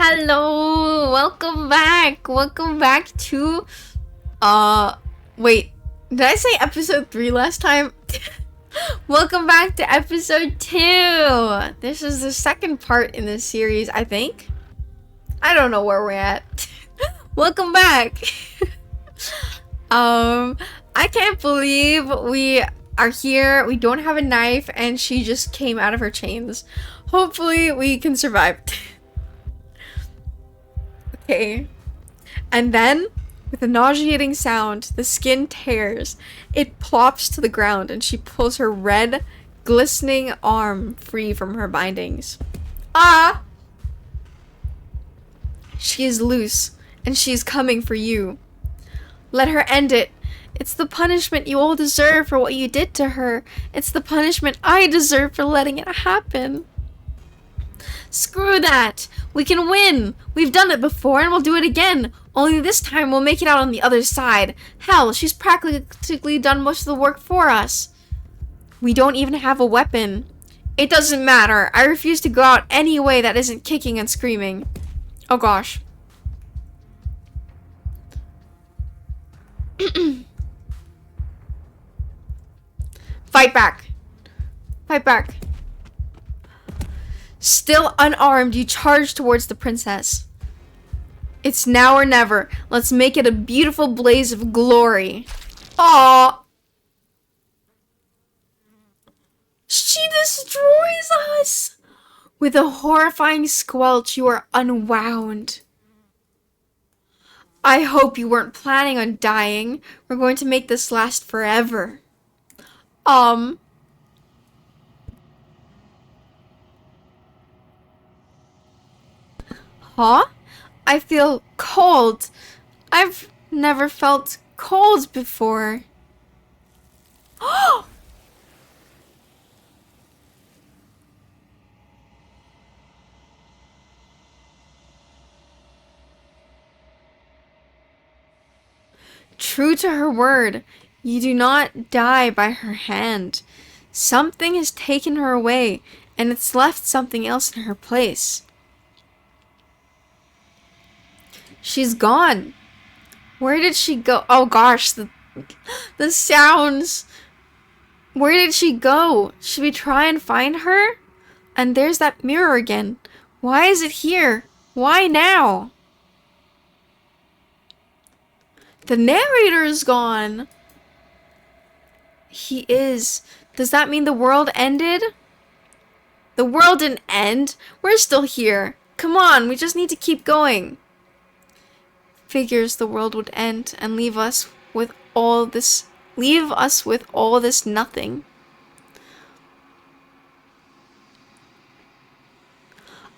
Hello, welcome back. Welcome back to wait, did I say episode 3 last time? Welcome back to episode 2. This is the second part in this series, I think. I don't know where we're at. Welcome back. I can't believe we are here. We don't have a knife and she just came out of her chains. Hopefully we can survive. Okay. And then, with a nauseating sound, the skin tears. It plops to the ground and she pulls her red, glistening arm free from her bindings. Ah! She is loose, and she is coming for you. Let her end it. It's the punishment you all deserve for what you did to her. It's the punishment I deserve for letting it happen. Screw that! We can win! We've done it before and we'll do it again. Only this time we'll make it out on the other side. Hell, she's practically done most of the work for us. We don't even have a weapon. It doesn't matter. I refuse to go out any way that isn't kicking and screaming. Oh gosh. Fight back. Fight back. Still unarmed, you charge towards the princess. It's now or never. Let's make it a beautiful blaze of glory. Aww. She destroys us. With a horrifying squelch, you are unwound. I hope you weren't planning on dying. We're going to make this last forever. Huh? I feel cold. I've never felt cold before. True to her word, you do not die by her hand. Something has taken her away, and it's left something else in her place. She's gone. Where did she go? Oh gosh, the sounds. Where did she go? Should we try and find her? And there's that mirror again. Why is it here? Why now? The narrator is gone. He is. Does that mean the world ended? The world didn't end. We're still here. Come on, we just need to keep going. Figures the world would end and leave us with all this nothing.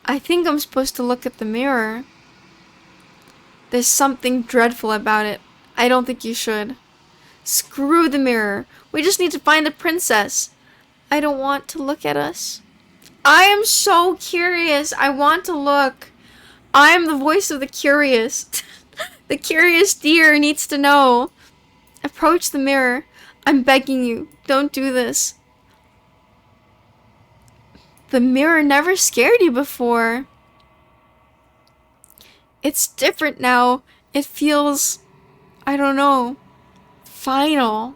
I think I'm supposed to look at the mirror. There's something dreadful about it. I don't think you should. Screw the mirror. We just need to find the princess. I don't want to look at us. I am so curious. I want to look. I am the voice of the curious. The curious deer needs to know. Approach the mirror. I'm begging you, don't do this. The mirror never scared you before. It's different now. It feels, I don't know, final.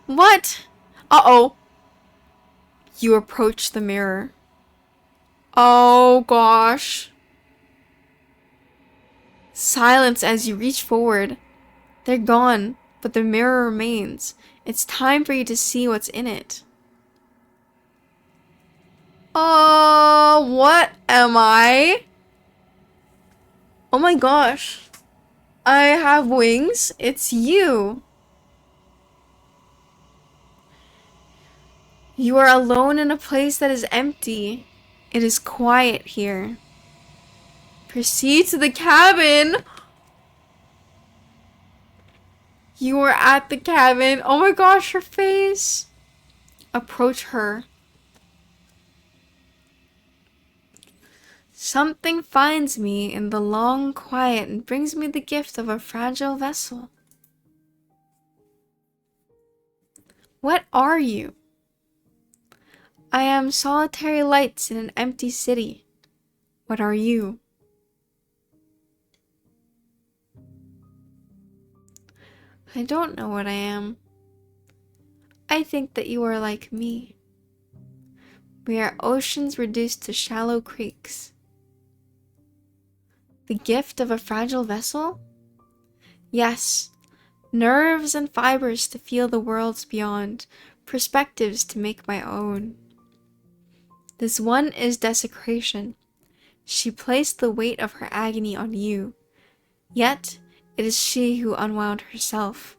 What? Uh-oh. You approach the mirror. Oh gosh. Silence as you reach forward. They're gone, but the mirror remains. It's time for you to see what's in it. What am I? Oh my gosh. I have wings. It's you. You are alone in a place that is empty. It is quiet here. Proceed to the cabin. You are at the cabin. Oh my gosh, her face. Approach her. Something finds me in the long quiet and brings me the gift of a fragile vessel. What are you? I am solitary lights in an empty city. What are you? I don't know what I am. I think that you are like me. We are oceans reduced to shallow creeks. The gift of a fragile vessel? Yes, nerves and fibers to feel the worlds beyond, perspectives to make my own. This one is desecration. She placed the weight of her agony on you. Yet, it is she who unwound herself.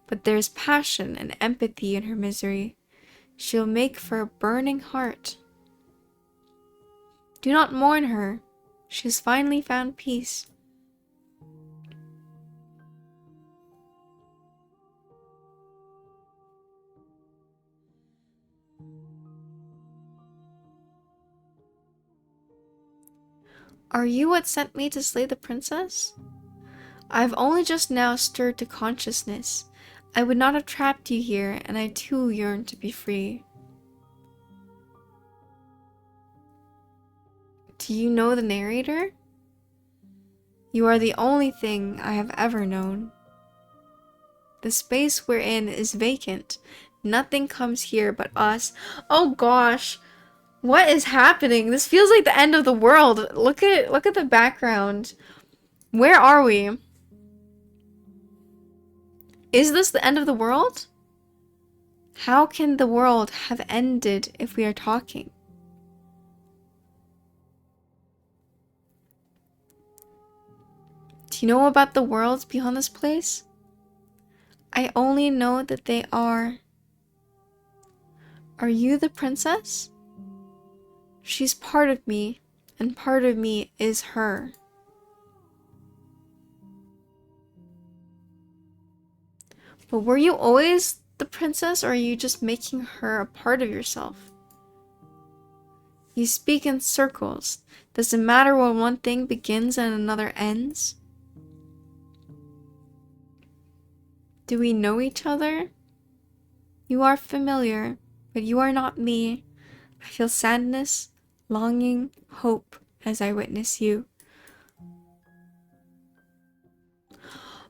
But there's passion and empathy in her misery. She'll make for a burning heart. Do not mourn her. She has finally found peace. Are you what sent me to slay the princess? I've only just now stirred to consciousness. I would not have trapped you here, and I too yearn to be free. Do you know the narrator? You are the only thing I have ever known. The space we're in is vacant. Nothing comes here but us. Oh gosh. What is happening? This feels like the end of the world. Look at the background. Where are we? Is this the end of the world? How can the world have ended if we are talking? Do you know about the worlds beyond this place? I only know that they are. Are you the princess? She's part of me, and part of me is her. But were you always the princess, or are you just making her a part of yourself? You speak in circles. Does it matter when one thing begins and another ends? Do we know each other? You are familiar, but you are not me. I feel sadness, longing, hope as I witness you.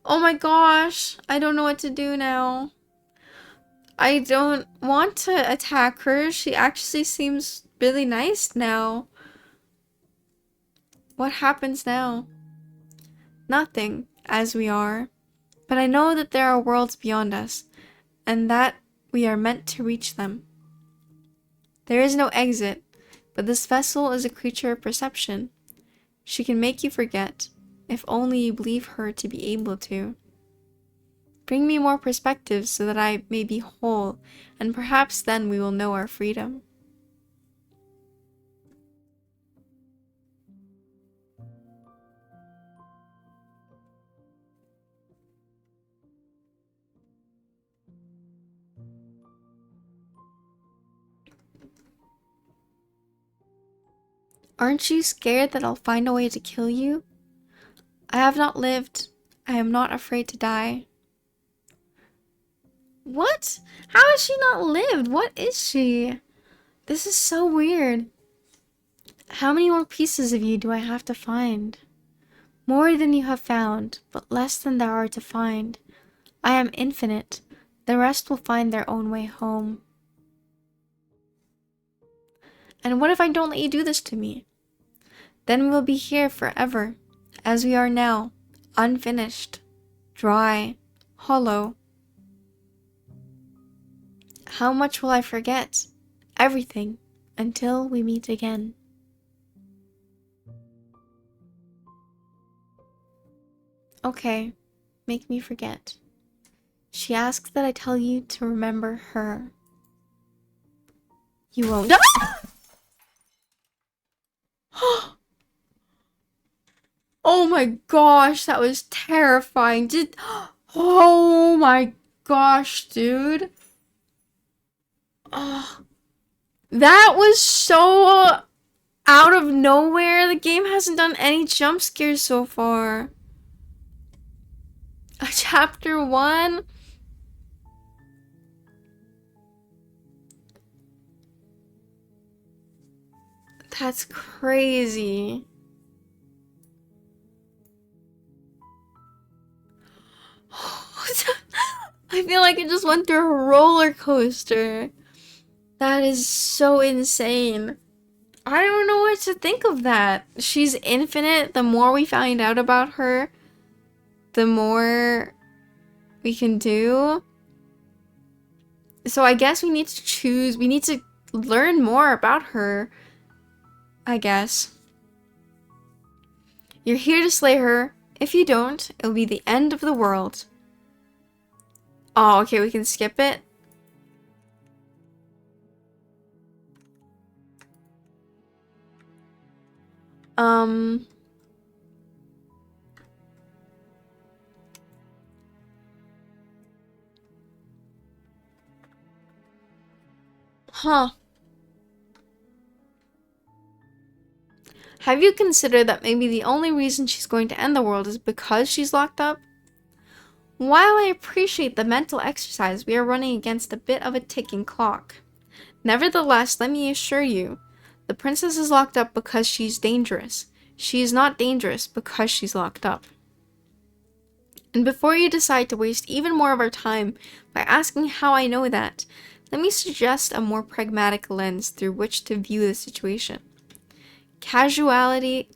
Oh my gosh, I don't know what to do now. I don't want to attack her. She actually seems really nice now. What happens now? Nothing, as we are. But I know that there are worlds beyond us, and that we are meant to reach them. There is no exit, but this vessel is a creature of perception. She can make you forget, if only you believe her to be able to. Bring me more perspectives so that I may be whole, and perhaps then we will know our freedom. Aren't you scared that I'll find a way to kill you? I have not lived. I am not afraid to die. What? How has she not lived? What is she? This is so weird. How many more pieces of you do I have to find? More than you have found, but less than there are to find. I am infinite. The rest will find their own way home. And what if I don't let you do this to me? Then we will be here forever, as we are now, unfinished, dry, hollow. How much will I forget? Everything, until we meet again. Okay, make me forget. She asks that I tell you to remember her. You won't. Oh my gosh, that was terrifying. Oh my gosh, dude. Oh, that was so out of nowhere. The game hasn't done any jump scares so far. Chapter 1. That's crazy. I feel like I just went through a roller coaster. That is so insane. I don't know what to think of that. She's infinite. The more we find out about her, the more we can do. So I guess we need to choose. We need to learn more about her, I guess. You're here to slay her. If you don't, it'll be the end of the world. Oh, okay, we can skip it. Huh. Have you considered that maybe the only reason she's going to end the world is because she's locked up? While I appreciate the mental exercise, we are running against a bit of a ticking clock. Nevertheless, let me assure you, the princess is locked up because she's dangerous. She is not dangerous because she's locked up. And before you decide to waste even more of our time by asking how I know that, let me suggest a more pragmatic lens through which to view the situation. Causality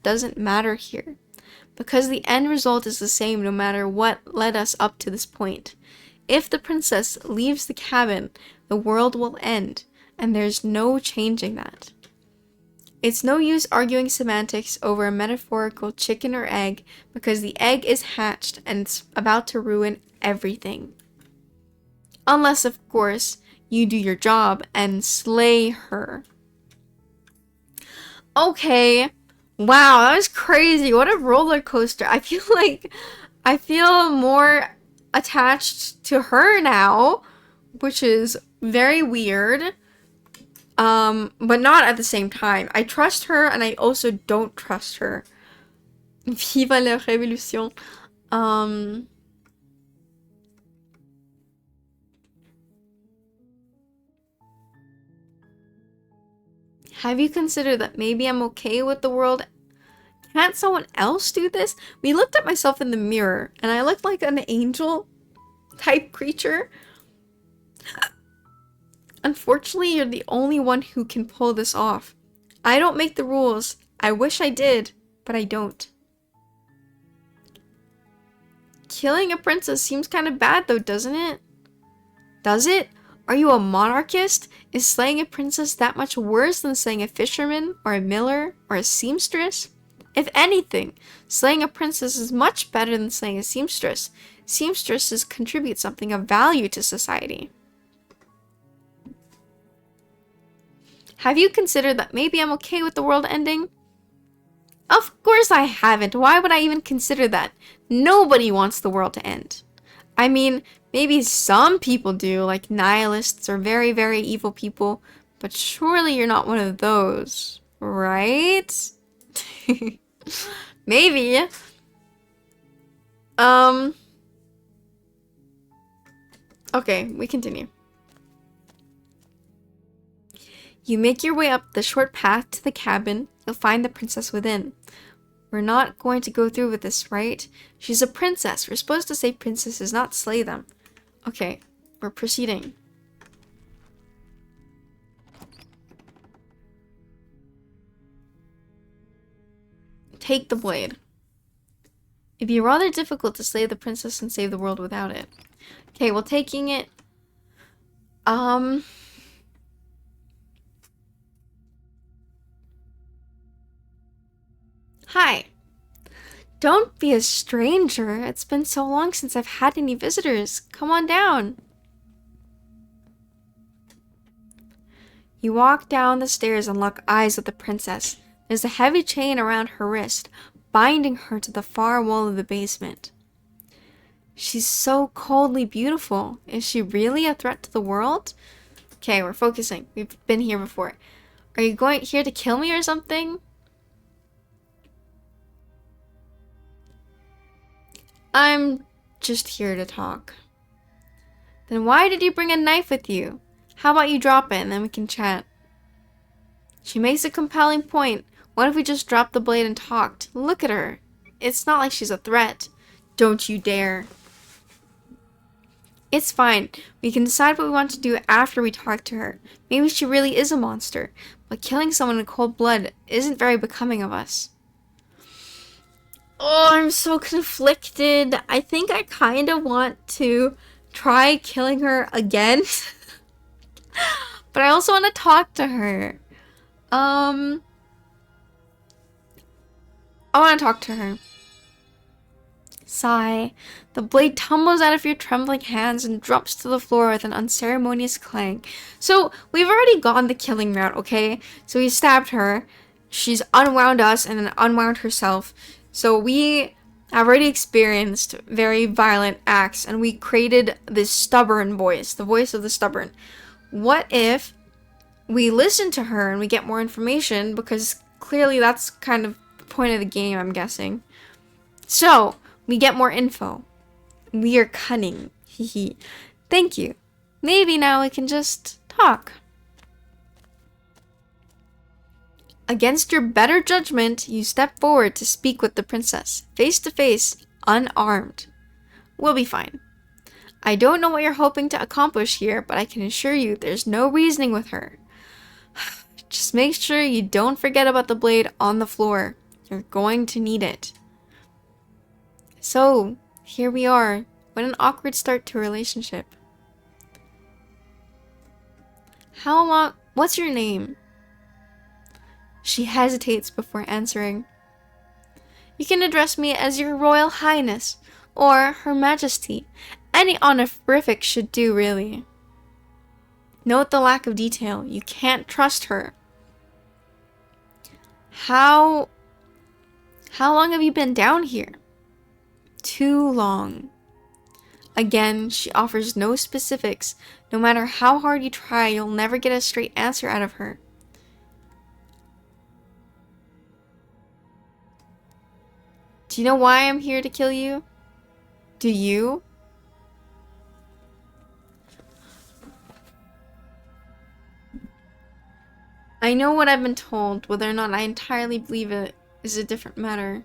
doesn't matter here, because the end result is the same no matter what led us up to this point. If the princess leaves the cabin, the world will end, and there's no changing that. It's no use arguing semantics over a metaphorical chicken or egg, because the egg is hatched and it's about to ruin everything. Unless, of course, you do your job and slay her. Okay. Wow, that was crazy. What a roller coaster. I feel more attached to her now, which is very weird. But not at the same time. I trust her and I also don't trust her. Viva la révolution. Have you considered that maybe I'm okay with the world? Can't someone else do this? We looked at myself in the mirror and I looked like an angel type creature. Unfortunately, you're the only one who can pull this off. I don't make the rules. I wish I did, but I don't. Killing a princess seems kind of bad though, doesn't it? Does it? Are you a monarchist? Is slaying a princess that much worse than slaying a fisherman, or a miller, or a seamstress? If anything, slaying a princess is much better than slaying a seamstress. Seamstresses contribute something of value to society. Have you considered that maybe I'm okay with the world ending? Of course I haven't. Why would I even consider that? Nobody wants the world to end. I mean, maybe some people do, like nihilists or very, very evil people, but surely you're not one of those, right? Maybe. Okay, we continue. You make your way up the short path to the cabin. You'll find the princess within. We're not going to go through with this, right? She's a princess. We're supposed to say princesses, not slay them. Okay, we're proceeding. Take the blade. It'd be rather difficult to slay the princess and save the world without it. Okay, well, taking it. Hi. Don't be a stranger. It's been so long since I've had any visitors. Come on down. You walk down the stairs and lock eyes with the princess. There's a heavy chain around her wrist, binding her to the far wall of the basement. She's so coldly beautiful. Is she really a threat to the world? Okay, we're focusing. We've been here before. Are you here to kill me or something? I'm just here to talk. Then why did you bring a knife with you? How about you drop it and then we can chat? She makes a compelling point. What if we just dropped the blade and talked? Look at her. It's not like she's a threat. Don't you dare. It's fine. We can decide what we want to do after we talk to her. Maybe she really is a monster, but killing someone in cold blood isn't very becoming of us. Oh, I'm so conflicted. I think I kind of want to try killing her again. But I also want to talk to her. I want to talk to her. Sigh. The blade tumbles out of your trembling hands and drops to the floor with an unceremonious clang. So, we've already gone the killing route, okay? So we stabbed her. She's unwound us and then unwound herself. So we have already experienced very violent acts, and we created this stubborn voice, the voice of the stubborn. What if we listen to her and we get more information, because clearly that's kind of the point of the game, I'm guessing. So, we get more info. We are cunning. Hehe. Thank you. Maybe now we can just talk. Against your better judgment, you step forward to speak with the princess, face to face, unarmed. We'll be fine. I don't know what you're hoping to accomplish here, but I can assure you there's no reasoning with her. Just make sure you don't forget about the blade on the floor. You're going to need it. So, here we are. What an awkward start to a relationship. How long? What's your name? She hesitates before answering. You can address me as your Royal Highness, or Her Majesty. Any honorific should do, really. Note the lack of detail. You can't trust her. How long have you been down here? Too long. Again, she offers no specifics. No matter how hard you try, you'll never get a straight answer out of her. Do you know why I'm here to kill you? Do you? I know what I've been told. Whether or not I entirely believe it is a different matter.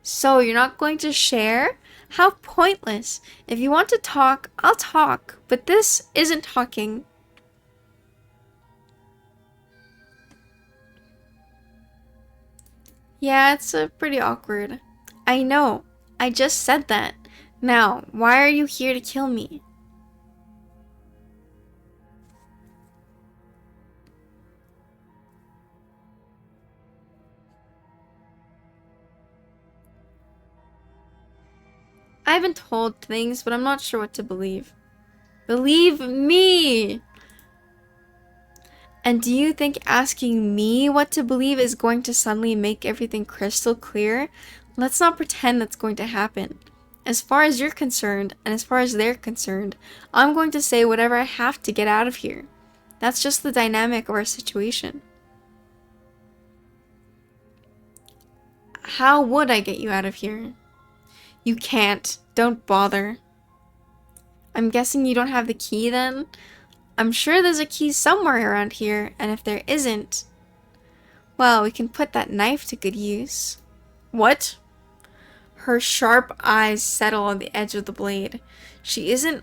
So, you're not going to share? How pointless. If you want to talk, I'll talk. But this isn't talking. Yeah, it's pretty awkward. I know. I just said that. Now, why are you here to kill me? I've been told things, but I'm not sure what to believe. Believe me! And do you think asking me what to believe is going to suddenly make everything crystal clear? Let's not pretend that's going to happen. As far as you're concerned, and as far as they're concerned, I'm going to say whatever I have to get out of here. That's just the dynamic of our situation. How would I get you out of here? You can't. Don't bother. I'm guessing you don't have the key then? I'm sure there's a key somewhere around here, and if there isn't, well, we can put that knife to good use. What? Her sharp eyes settle on the edge of the blade. She isn't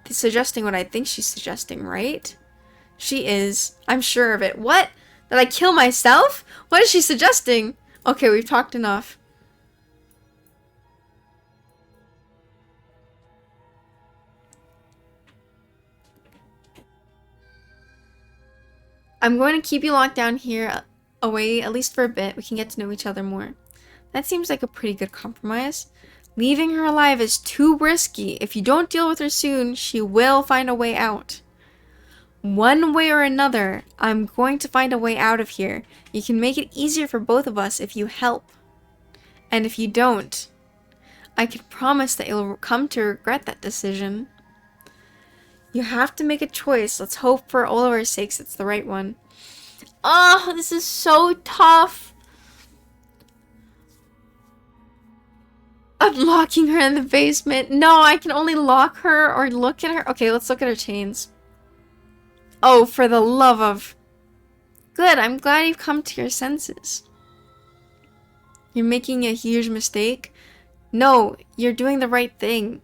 suggesting what I think she's suggesting, right? She is. I'm sure of it. What? That I kill myself? What is she suggesting? Okay, we've talked enough. I'm going to keep you locked down here, away, at least for a bit. We can get to know each other more. That seems like a pretty good compromise. Leaving her alive is too risky. If you don't deal with her soon, she will find a way out. One way or another, I'm going to find a way out of here. You can make it easier for both of us if you help. And if you don't, I can promise that you'll come to regret that decision. You have to make a choice. Let's hope for all of our sakes it's the right one. Oh, this is so tough. I'm locking her in the basement. No, I can only lock her or look at her. Okay, let's look at her chains. Oh, for the love of... Good, I'm glad you've come to your senses. You're making a huge mistake. No, you're doing the right thing.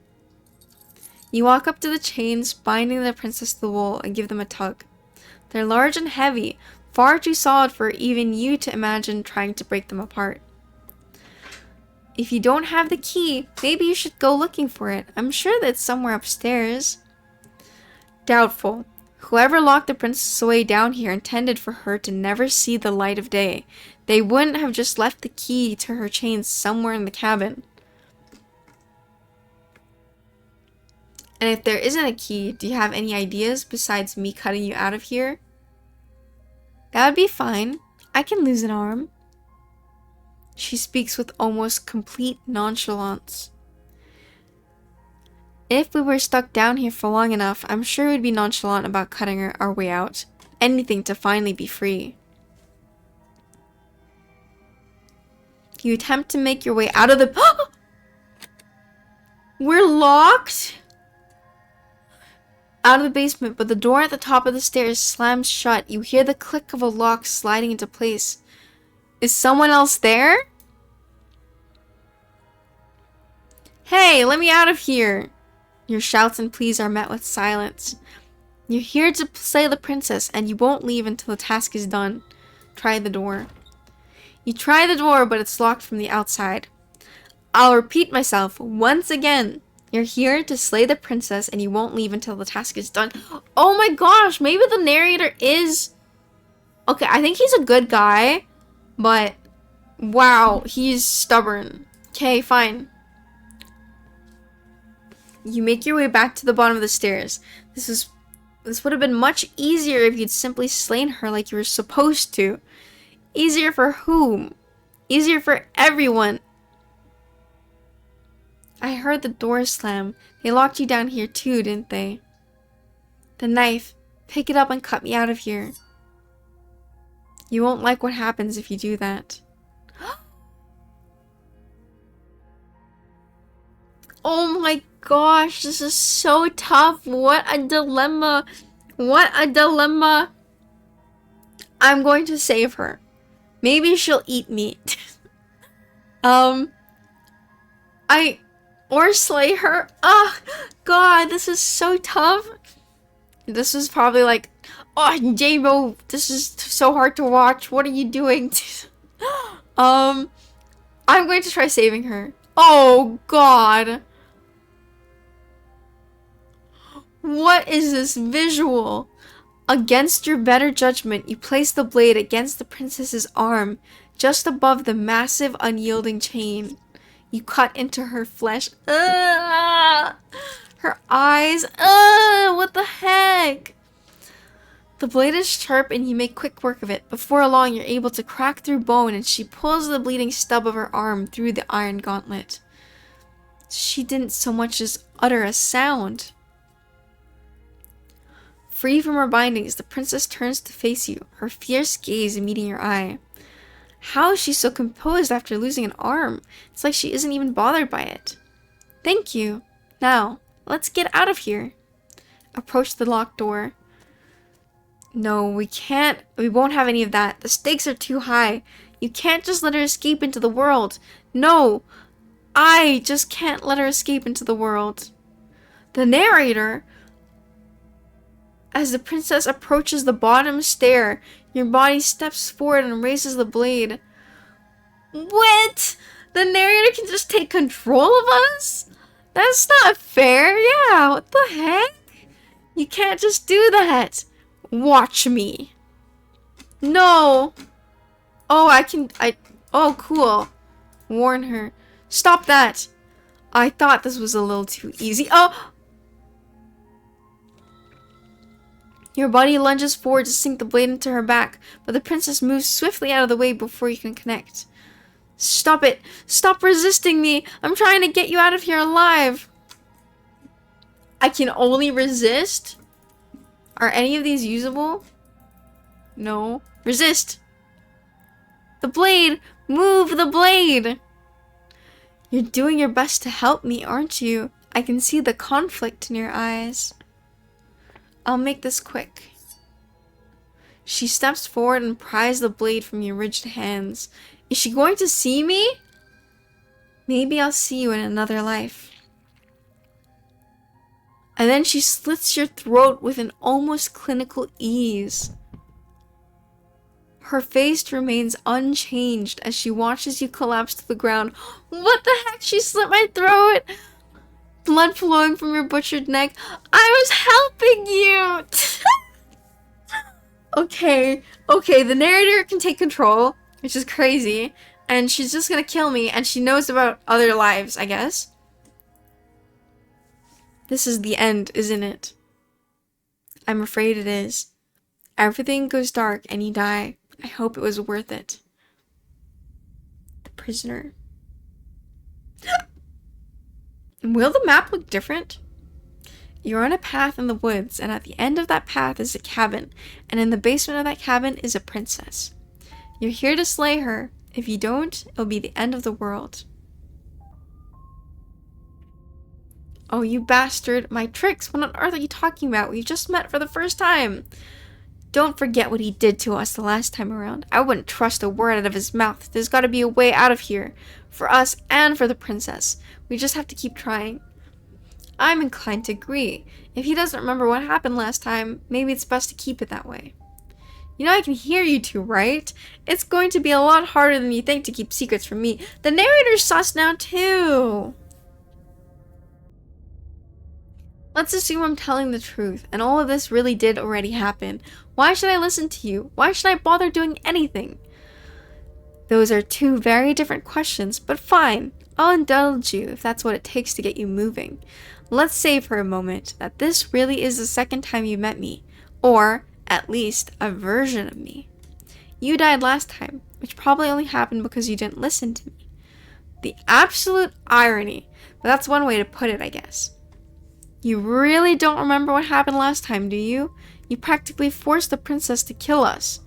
You walk up to the chains, binding the princess to the wall, and give them a tug. They're large and heavy, far too solid for even you to imagine trying to break them apart. If you don't have the key, maybe you should go looking for it. I'm sure that it's somewhere upstairs. Doubtful. Whoever locked the princess away down here intended for her to never see the light of day. They wouldn't have just left the key to her chains somewhere in the cabin. And if there isn't a key, do you have any ideas besides me cutting you out of here? That would be fine. I can lose an arm. She speaks with almost complete nonchalance. If we were stuck down here for long enough, I'm sure we'd be nonchalant about cutting our way out. Anything to finally be free. You attempt to make your way out of the... We're locked? Out of the basement, but the door at the top of the stairs slams shut. You hear the click of a lock sliding into place. Is someone else there? Hey, let me out of here! Your shouts and pleas are met with silence. You're here to slay the princess, and you won't leave until the task is done. Try the door. You try the door, but it's locked from the outside. I'll repeat myself once again. You're here to slay the princess, and you won't leave until the task is done. Oh my gosh, maybe the narrator is... Okay, I think he's a good guy, but... Wow, he's stubborn. Okay, fine. You make your way back to the bottom of the stairs. This would have been much easier if you'd simply slain her like you were supposed to. Easier for whom? Easier for everyone. I heard the door slam. They locked you down here too, didn't they? The knife. Pick it up and cut me out of here. You won't like what happens if you do that. Oh my gosh, this is so tough. What a dilemma. What a dilemma. I'm going to save her. Maybe she'll eat me. Or slay her. Oh, God, this is so tough. This is probably like, oh, J-Mo, this is so hard to watch. What are you doing? I'm going to try saving her. Oh, God. What is this visual? Against your better judgment, you place the blade against the princess's arm, just above the massive, unyielding chain. You cut into her flesh. Her eyes. What the heck? The blade is sharp and you make quick work of it. Before long, you're able to crack through bone and she pulls the bleeding stub of her arm through the iron gauntlet. She didn't so much as utter a sound. Free from her bindings, the princess turns to face you, her fierce gaze meeting your eye. How is she so composed after losing an arm? It's like she isn't even bothered by it. Thank you. Now, let's get out of here. Approach the locked door. No, we can't. We won't have any of that. The stakes are too high. You can't just let her escape into the world. No, I just can't let her escape into the world. The narrator... As the princess approaches the bottom stair, your body steps forward and raises the blade. What? The narrator can just take control of us? That's not fair. Yeah, what the heck? You can't just do that. Watch me. No. Oh, oh, cool. Warn her. Stop that. I thought this was a little too easy. Oh! Your body lunges forward to sink the blade into her back, but the princess moves swiftly out of the way before you can connect. Stop it! Stop resisting me! I'm trying to get you out of here alive! I can only resist? Are any of these usable? No. Resist! The blade! Move the blade! You're doing your best to help me, aren't you? I can see the conflict in your eyes. I'll make this quick. She steps forward and pries the blade from your rigid hands. Is she going to see me? Maybe I'll see you in another life. And then she slits your throat with an almost clinical ease. Her face remains unchanged as she watches you collapse to the ground. What the heck? She slit my throat! Blood flowing from your butchered neck. I was helping you! Okay, the narrator can take control, which is crazy. And she's just gonna kill me, and she knows about other lives, I guess. This is the end, isn't it? I'm afraid it is. Everything goes dark and you die. I hope it was worth it. The prisoner. Will the map look different? You're on a path in the woods, and at the end of that path is a cabin, and in the basement of that cabin is a princess. You're here to slay her. If you don't, it'll be the end of the world. Oh, you bastard. My tricks. What on earth are you talking about? We just met for the first time. Don't forget what he did to us the last time around. I wouldn't trust a word out of his mouth. There's got to be a way out of here. For us and for the princess. We just have to keep trying. I'm inclined to agree. If he doesn't remember what happened last time, maybe it's best to keep it that way. You know I can hear you two, right? It's going to be a lot harder than you think to keep secrets from me. The narrator's sus now too. Let's assume I'm telling the truth, and all of this really did already happen. Why should I listen to you? Why should I bother doing anything? Those are two very different questions, but fine. I'll indulge you if that's what it takes to get you moving. Let's say for a moment that this really is the second time you met me, or at least a version of me. You died last time, which probably only happened because you didn't listen to me. The absolute irony, but that's one way to put it, I guess. You really don't remember what happened last time, do you? You practically forced the princess to kill us.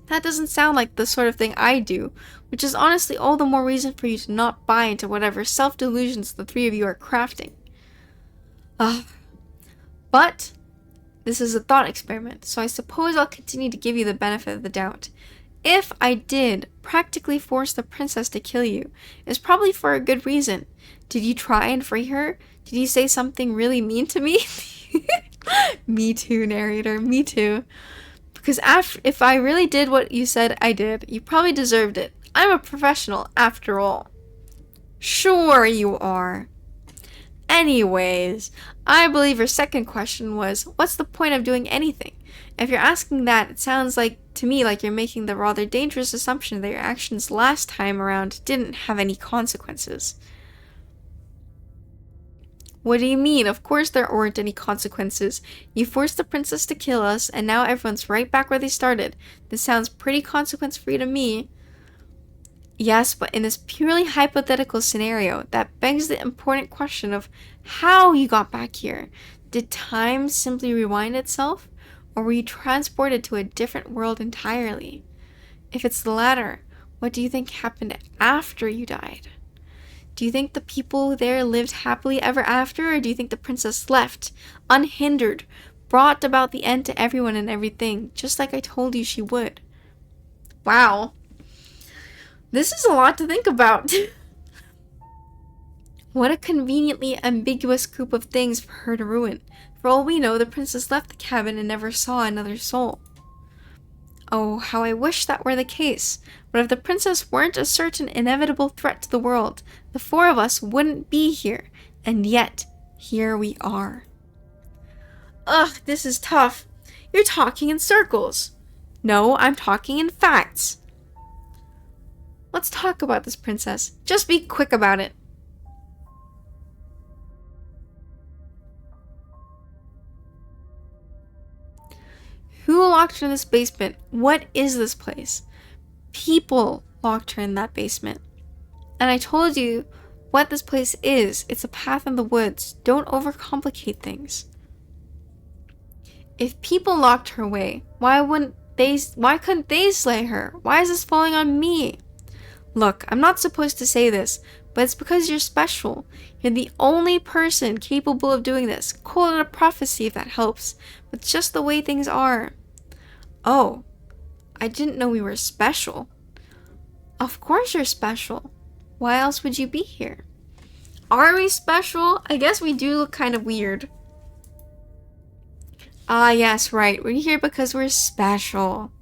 That doesn't sound like the sort of thing I do, which is honestly all the more reason for you to not buy into whatever self-delusions the three of you are crafting. But this is a thought experiment, so I suppose I'll continue to give you the benefit of the doubt. If I did practically force the princess to kill you, it's probably for a good reason. Did you try and free her? Did you say something really mean to me? Me too, narrator, me too. Because if I really did what you said I did, you probably deserved it. I'm a professional, after all. Sure you are. Anyways, I believe your second question was, what's the point of doing anything? If you're asking that, it sounds to me like you're making the rather dangerous assumption that your actions last time around didn't have any consequences. What do you mean? Of course there weren't any consequences. You forced the princess to kill us, and now everyone's right back where they started. This sounds pretty consequence-free to me. Yes, but in this purely hypothetical scenario, that begs the important question of how you got back here. Did time simply rewind itself? Or were you transported to a different world entirely? If it's the latter, what do you think happened after you died? Do you think the people there lived happily ever after, or do you think the princess left, unhindered, brought about the end to everyone and everything, just like I told you she would? Wow. This is a lot to think about. What a conveniently ambiguous group of things for her to ruin. For all we know, the princess left the cabin and never saw another soul. Oh, how I wish that were the case. But if the princess weren't a certain inevitable threat to the world, the four of us wouldn't be here. And yet, here we are. Ugh, this is tough. You're talking in circles. No, I'm talking in facts. Let's talk about this, princess. Just be quick about it. Who locked her in this basement? What is this place? People locked her in that basement. And I told you what this place is. It's a path in the woods. Don't overcomplicate things. If people locked her away, why couldn't they slay her? Why is this falling on me? Look, I'm not supposed to say this, but it's because you're special. You're the only person capable of doing this. Call it a prophecy if that helps. But it's just the way things are. Oh, I didn't know we were special. Of course you're special. Why else would you be here? Are we special? I guess we do look kind of weird. Ah, yes, right. We're here because we're special.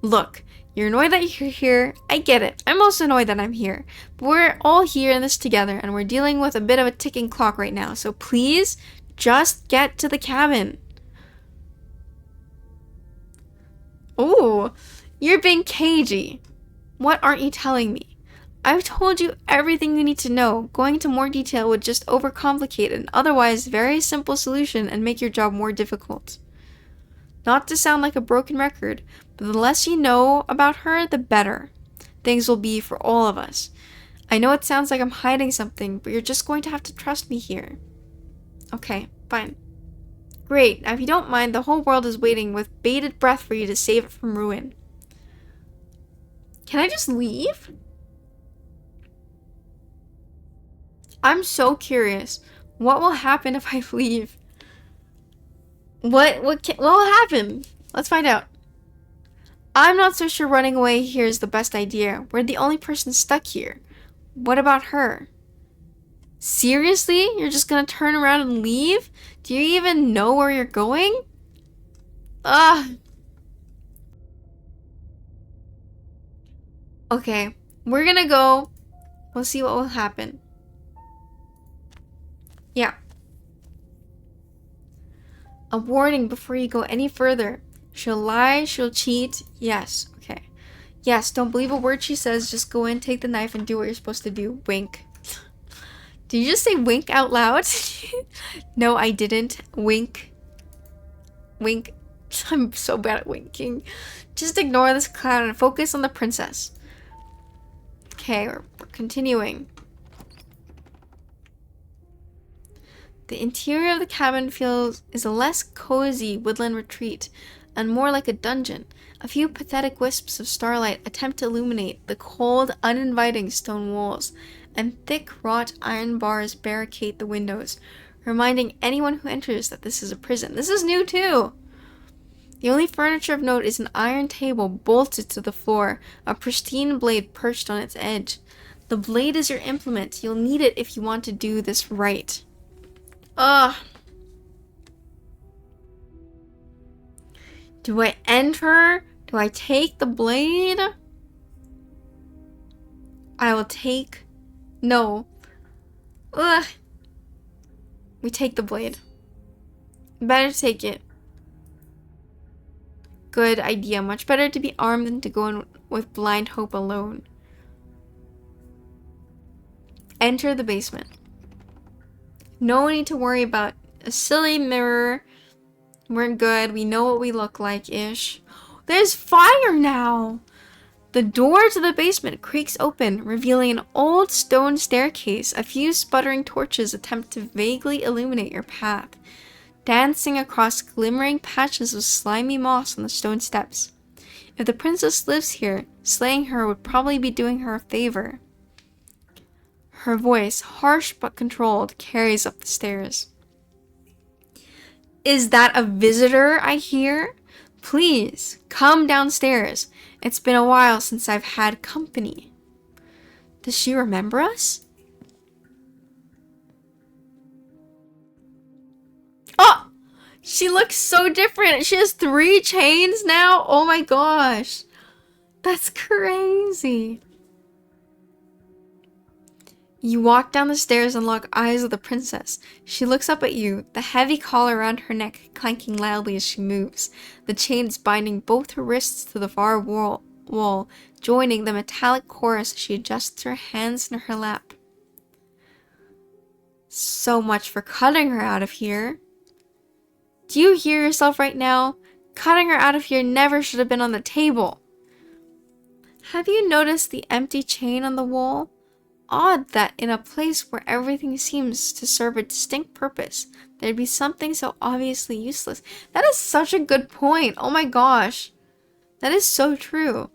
Look, you're annoyed that you're here. I get it. I'm also annoyed that I'm here. But we're all here in this together, and we're dealing with a bit of a ticking clock right now. So please, just get to the cabin. Oh, you're being cagey. What aren't you telling me? I've told you everything you need to know. Going into more detail would just overcomplicate an otherwise very simple solution and make your job more difficult. Not to sound like a broken record, but the less you know about her, the better things will be for all of us. I know it sounds like I'm hiding something, but you're just going to have to trust me here. Okay, fine. Great. Now if you don't mind, the whole world is waiting with bated breath for you to save it from ruin. Can I just leave? I'm so curious. What will happen if I leave? What will happen? Let's find out. I'm not so sure running away here is the best idea. We're the only person stuck here. What about her? Seriously? You're just gonna turn around and leave? Do you even know where you're going? Ugh. Okay, we're gonna go. We'll see what will happen. Yeah. A warning before you go any further. She'll lie, she'll cheat. Yes, okay. Yes, don't believe a word she says. Just go in, take the knife, and do what you're supposed to do. Wink. Did you just say wink out loud? No, I didn't. Wink. Wink. I'm so bad at winking. Just ignore this clown and focus on the princess. Okay, we're continuing. The interior of the cabin is a less cozy woodland retreat and more like a dungeon. A few pathetic wisps of starlight attempt to illuminate the cold, uninviting stone walls, and thick wrought iron bars barricade the windows, reminding anyone who enters that this is a prison. This is new too! The only furniture of note is an iron table bolted to the floor, a pristine blade perched on its edge. The blade is your implement. You'll need it if you want to do this right. Ugh. Do I enter? Do I take the blade? I will take... No. Ugh. We take the blade. Better take it. Good idea. Much better to be armed than to go in with blind hope alone. Enter the basement. No need to worry about a silly mirror. We're good. We know what we look like-ish. There's fire now! The door to the basement creaks open, revealing an old stone staircase. A few sputtering torches attempt to vaguely illuminate your path, dancing across glimmering patches of slimy moss on the stone steps. If the princess lives here, slaying her would probably be doing her a favor. Her voice, harsh but controlled, carries up the stairs. Is that a visitor I hear? Please, come downstairs. It's been a while since I've had company. Does she remember us? Oh! She looks so different. She has 3 chains now. Oh my gosh. That's crazy. You walk down the stairs and lock eyes with the princess. She looks up at you, the heavy collar around her neck clanking loudly as she moves, the chains binding both her wrists to the far wall, joining the metallic chorus as she adjusts her hands in her lap. So much for cutting her out of here. Do you hear yourself right now? Cutting her out of here never should have been on the table. Have you noticed the empty chain on the wall? Odd that in a place where everything seems to serve a distinct purpose, there'd be something so obviously useless. That is such a good point. Oh my gosh. That is so true.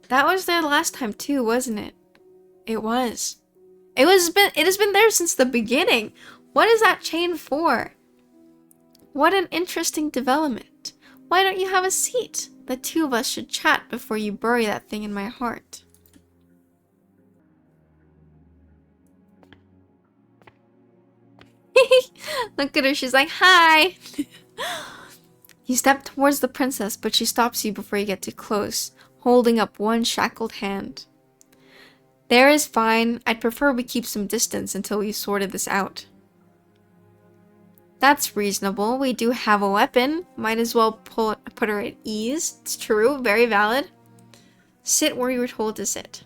That was there last time too, wasn't it? It was. It has been there since the beginning. What is that chain for? What an interesting development. Why don't you have a seat? The 2 of us should chat before you bury that thing in my heart. Look at her, she's like, hi! You step towards the princess, but she stops you before you get too close, holding up one shackled hand. There is fine. I'd prefer we keep some distance until we've sorted this out. That's reasonable. We do have a weapon. Might as well put her at ease. It's true. Very valid. Sit where you were told to sit.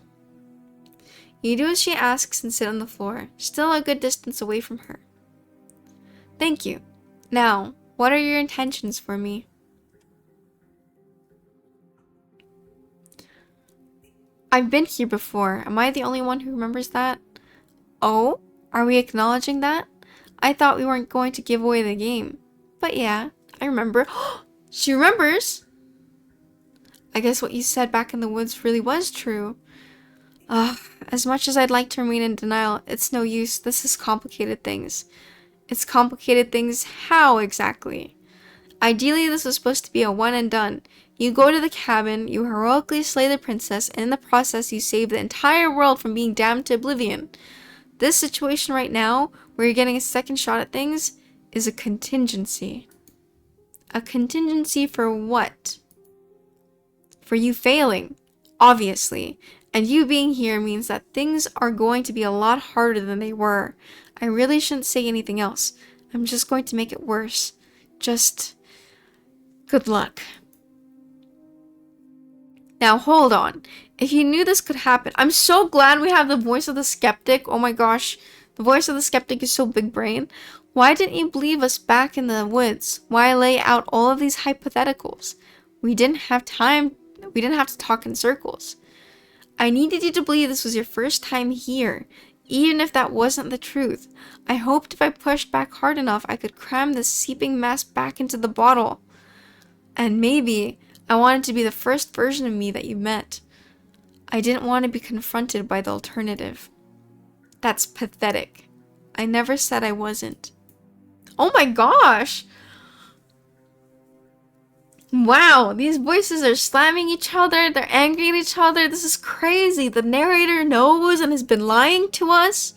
You do as she asks and sit on the floor, still a good distance away from her. Thank you. Now, what are your intentions for me? I've been here before. Am I the only one who remembers that? Oh? Are we acknowledging that? I thought we weren't going to give away the game. But yeah, I remember. She remembers! I guess what you said back in the woods really was true. As much as I'd like to remain in denial, it's no use. This is complicated things. It's complicated things how exactly? Ideally, this was supposed to be a one and done. You go to the cabin, you heroically slay the princess, and in the process you save the entire world from being damned to oblivion. This situation right now, where you're getting a second shot at things, is a contingency. A contingency for what? For you failing, obviously. And you being here means that things are going to be a lot harder than they were. I really shouldn't say anything else. I'm just going to make it worse. Just good luck. Now hold on. If you knew this could happen, I'm so glad we have the voice of the skeptic. Oh my gosh. The voice of the skeptic is so big brain. Why didn't you believe us back in the woods? Why lay out all of these hypotheticals? We didn't have time. We didn't have to talk in circles. I needed you to believe this was your first time here, even if that wasn't the truth. I hoped if I pushed back hard enough, I could cram this seeping mess back into the bottle. And maybe I wanted to be the first version of me that you met. I didn't want to be confronted by the alternative. That's pathetic. I never said I wasn't. Oh my gosh! Wow, these voices are slamming each other, they're angry at each other, this is crazy. The narrator knows and has been lying to us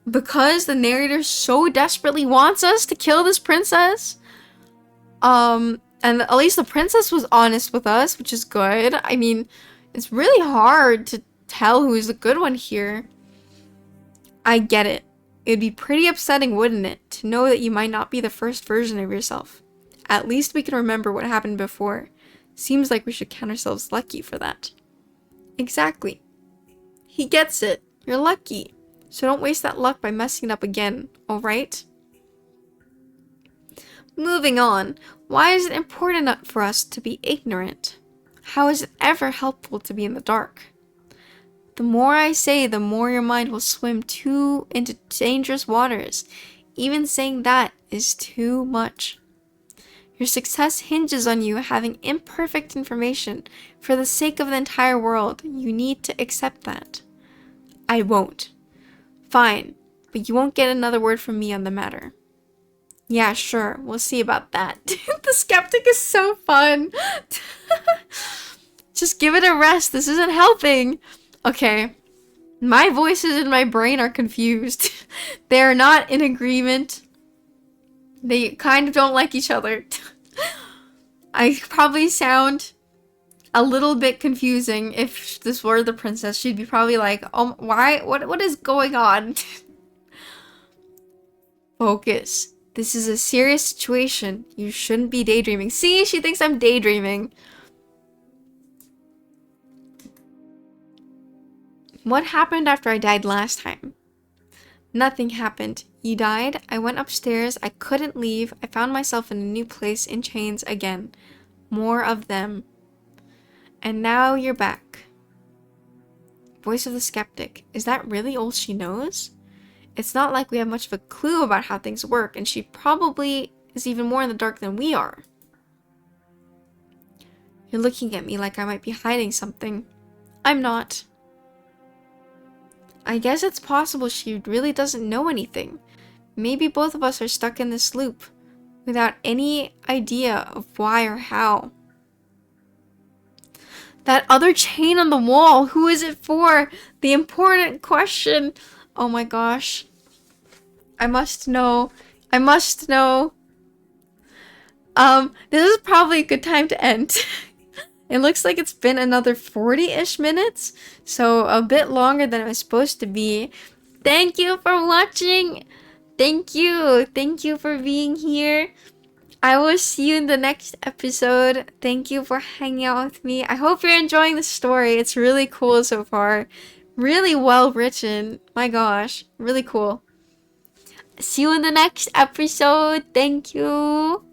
because the narrator so desperately wants us to kill this princess. And at least the princess was honest with us, which is good. I mean, it's really hard to tell who's the good one here. I get it. It'd be pretty upsetting, wouldn't it, to know that you might not be the first version of yourself. At least we can remember what happened before. Seems like we should count ourselves lucky for that. Exactly. He gets it. You're lucky. So don't waste that luck by messing it up again, alright? Moving on. Why is it important for us to be ignorant? How is it ever helpful to be in the dark? The more I say, the more your mind will swim into dangerous waters. Even saying that is too much. Your success hinges on you having imperfect information. For the sake of the entire world, you need to accept that. I won't. Fine, but you won't get another word from me on the matter. Yeah, sure, we'll see about that. The skeptic is so fun. Just give it a rest, this isn't helping. Okay, my voices in my brain are confused. They're not in agreement. They kind of don't like each other. I probably sound a little bit confusing. If this were the princess, she'd be probably like, oh, why? What is going on? Focus. This is a serious situation. You shouldn't be daydreaming. See, she thinks I'm daydreaming. What happened after I died last time? Nothing happened. You died, I went upstairs, I couldn't leave, I found myself in a new place in chains again. More of them. And now you're back. Voice of the skeptic. Is that really all she knows? It's not like we have much of a clue about how things work, and she probably is even more in the dark than we are. You're looking at me like I might be hiding something. I'm not. I guess it's possible she really doesn't know anything. Maybe both of us are stuck in this loop, without any idea of why or how. That other chain on the wall, who is it for? The important question. Oh my gosh. I must know. I must know. This is probably a good time to end. It looks like it's been another 40-ish minutes, so a bit longer than it was supposed to be. Thank you for watching. Thank you. Thank you for being here. I will see you in the next episode. Thank you for hanging out with me. I hope you're enjoying the story. It's really cool so far. Really well written. My gosh. Really cool. See you in the next episode. Thank you.